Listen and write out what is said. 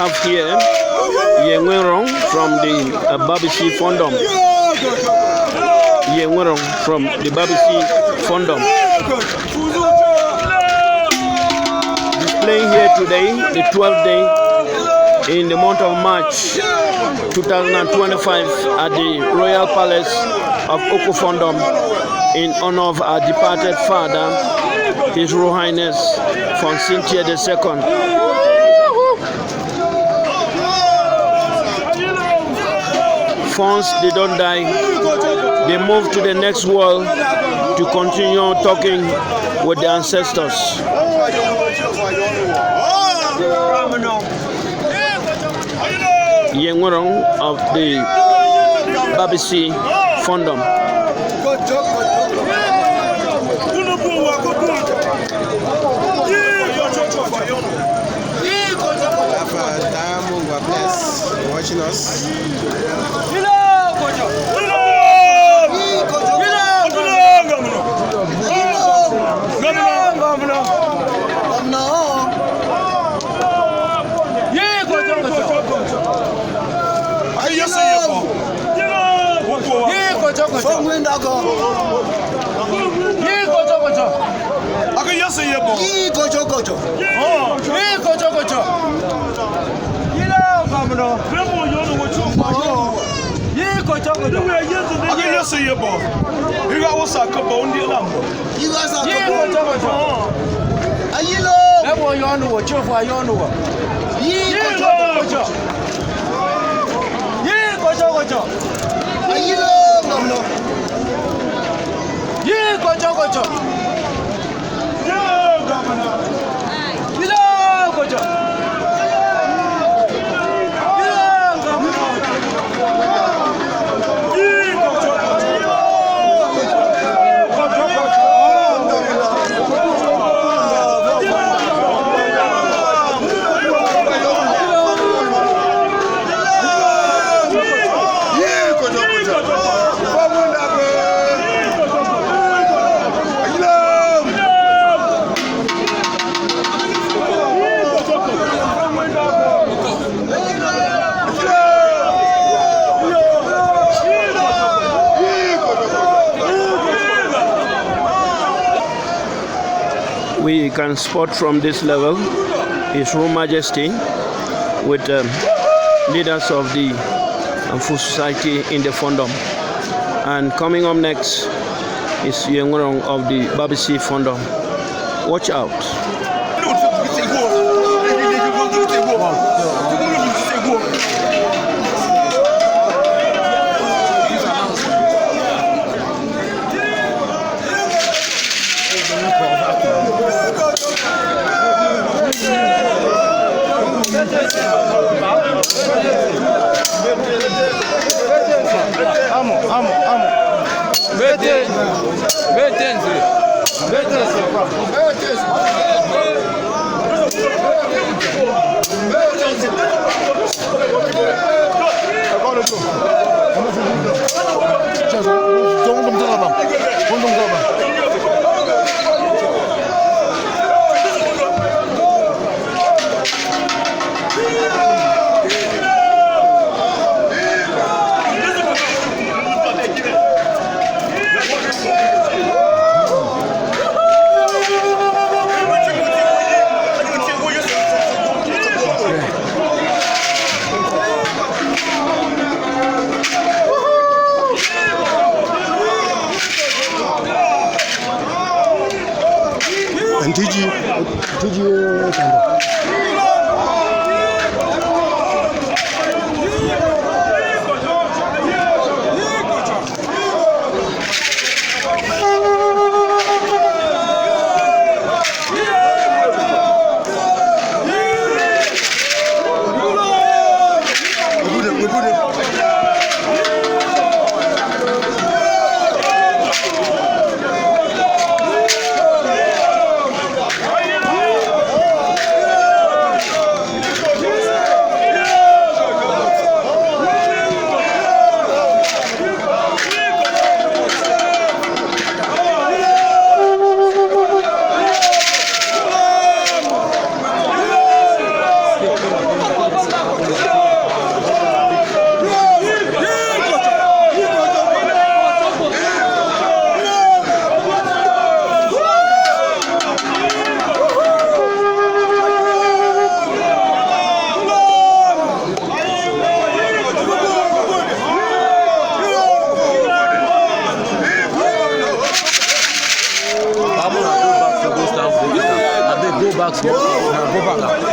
have here Yenwerong from the Babisi Fondom. Yenwerong from the Babisi Fondom. Displaying here today, the 12th day in the month of March 2025 at the Royal Palace of Oko Fondom in honor of our departed father, His Royal Highness Fonsintia II. Fons, they don't die. They move to the next world to continue talking with their ancestors. Yenwerong of the Babisi Fondom. Watching us. We can spot from this level His Royal Majesty with leaders of the Full Society in the Fondom. And coming up next is Yenwerong of the Babisi Fondom. Watch out. Go back.